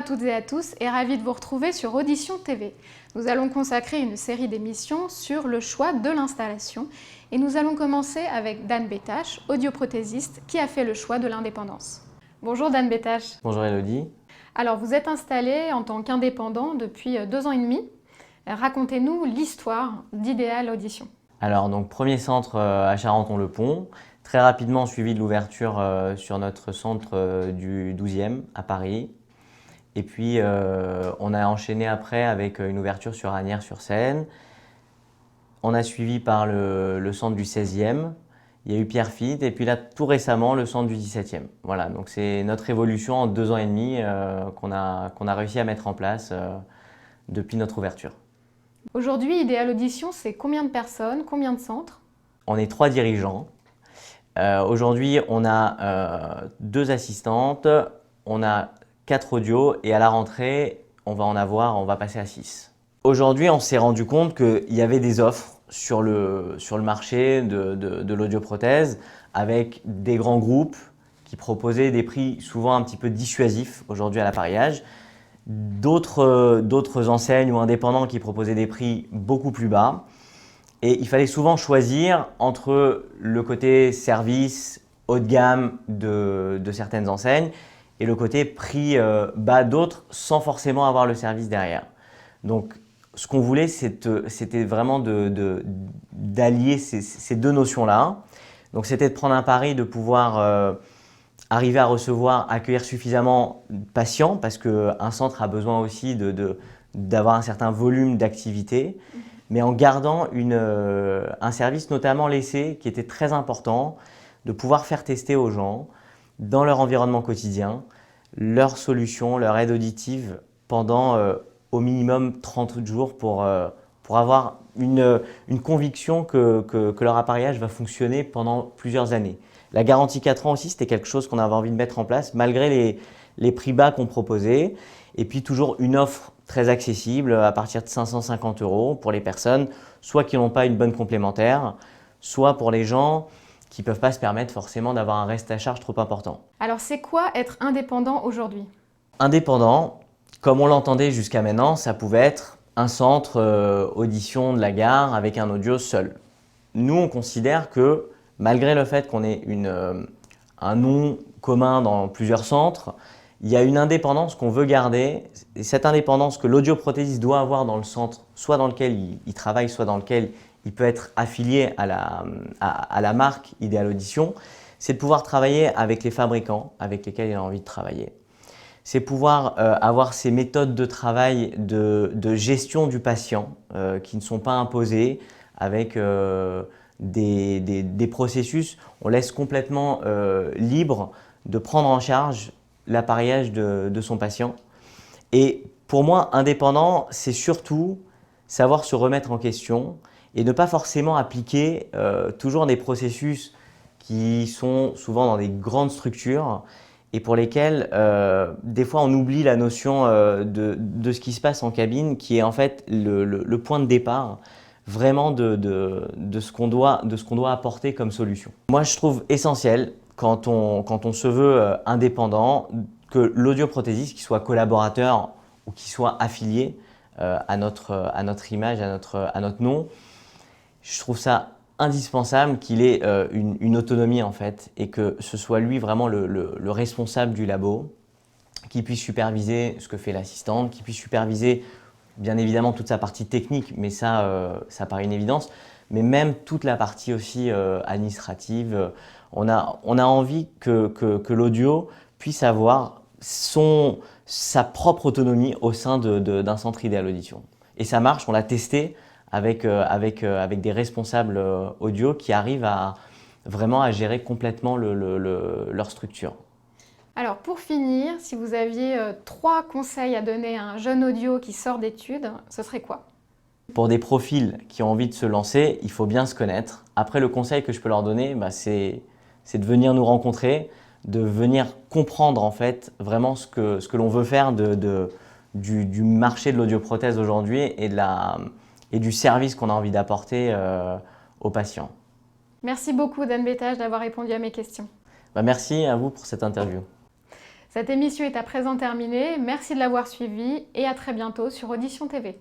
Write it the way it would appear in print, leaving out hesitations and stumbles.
toutes et à tous et ravie de vous retrouver sur Audition TV. Nous allons consacrer une série d'émissions sur le choix de l'installation et nous allons commencer avec Dan Bétache, audioprothésiste qui a fait le choix de l'indépendance. Bonjour Dan Bétache. Bonjour Elodie. Alors vous êtes installé en tant qu'indépendant depuis 2 ans et demi. Racontez-nous l'histoire d'Idéal Audition. Alors donc premier centre à Charenton-le-Pont, très rapidement suivi de l'ouverture sur notre centre du 12e à Paris. Et puis on a enchaîné après avec une ouverture sur Asnières-sur-Seine. On a suivi par le centre du 16e, il y a eu Pierrefitte et puis là tout récemment le centre du 17e. Voilà, donc c'est notre évolution en 2 ans et demi qu'on a réussi à mettre en place depuis notre ouverture. Aujourd'hui, Idéal Audition, c'est combien de personnes, combien de centres? On est 3 dirigeants. Aujourd'hui, on a 2 assistantes, on a 4 audios et à la rentrée, on va passer à 6. Aujourd'hui, on s'est rendu compte qu'il y avait des offres sur le marché de l'audioprothèse avec des grands groupes qui proposaient des prix souvent un petit peu dissuasifs aujourd'hui à l'appareillage. D'autres enseignes ou indépendants qui proposaient des prix beaucoup plus bas. Et il fallait souvent choisir entre le côté service haut de gamme de certaines enseignes et le côté prix bas d'autres sans forcément avoir le service derrière. Donc ce qu'on voulait, c'était vraiment d'allier ces 2 notions-là. Donc c'était de prendre un pari de pouvoir arriver à accueillir suffisamment de patients parce qu'un centre a besoin aussi d'avoir un certain volume d'activité, mais en gardant un service notamment l'essai qui était très important, de pouvoir faire tester aux gens dans leur environnement quotidien leurs solutions, leur aide auditive pendant au minimum 30 jours pour avoir une conviction que leur appareillage va fonctionner pendant plusieurs années. La garantie 4 ans aussi, c'était quelque chose qu'on avait envie de mettre en place malgré les prix bas qu'on proposait. Et puis toujours une offre très accessible à partir de 550 € pour les personnes, soit qui n'ont pas une bonne complémentaire, soit pour les gens qui ne peuvent pas se permettre forcément d'avoir un reste à charge trop important. Alors c'est quoi être indépendant aujourd'hui? Indépendant, comme on l'entendait jusqu'à maintenant, ça pouvait être un centre audition de la gare avec un audio seul. Nous, on considère que malgré le fait qu'on ait un nom commun dans plusieurs centres, il y a une indépendance qu'on veut garder. Et cette indépendance que l'audioprothésiste doit avoir dans le centre, soit dans lequel il travaille, soit dans lequel il peut être affilié à la marque Idéal Audition, c'est de pouvoir travailler avec les fabricants avec lesquels il a envie de travailler. C'est pouvoir avoir ces méthodes de travail de gestion du patient qui ne sont pas imposées avec des processus. On laisse complètement libre de prendre en charge l'appareillage de son patient. Et pour moi, indépendant, c'est surtout savoir se remettre en question et ne pas forcément appliquer toujours des processus qui sont souvent dans des grandes structures et pour lesquels des fois on oublie la notion de ce qui se passe en cabine qui est en fait le point de départ vraiment de ce qu'on doit apporter comme solution. Moi je trouve essentiel quand on se veut indépendant que l'audioprothésiste, qu'il soit collaborateur ou qu'il soit affilié à notre image, à notre nom, je trouve ça indispensable qu'il ait une autonomie en fait et que ce soit lui vraiment le responsable du labo, qui puisse superviser ce que fait l'assistante, qui puisse superviser bien évidemment toute sa partie technique, mais ça paraît une évidence, mais même toute la partie aussi administrative. On a envie que l'audio puisse avoir sa propre autonomie au sein d'un centre Idéal Audition. Et ça marche, on l'a testé avec des responsables audio qui arrivent vraiment à gérer complètement leur structure. Alors pour finir, si vous aviez 3 conseils à donner à un jeune audio qui sort d'études, ce serait quoi? Pour des profils qui ont envie de se lancer, il faut bien se connaître. Après, le conseil que je peux leur donner, c'est de venir nous rencontrer, de venir comprendre en fait vraiment ce que l'on veut faire du marché de l'audioprothèse aujourd'hui et du service qu'on a envie d'apporter aux patients. Merci beaucoup Dan Bétache d'avoir répondu à mes questions. Merci à vous pour cette interview. Cette émission est à présent terminée. Merci de l'avoir suivie et à très bientôt sur Audition TV.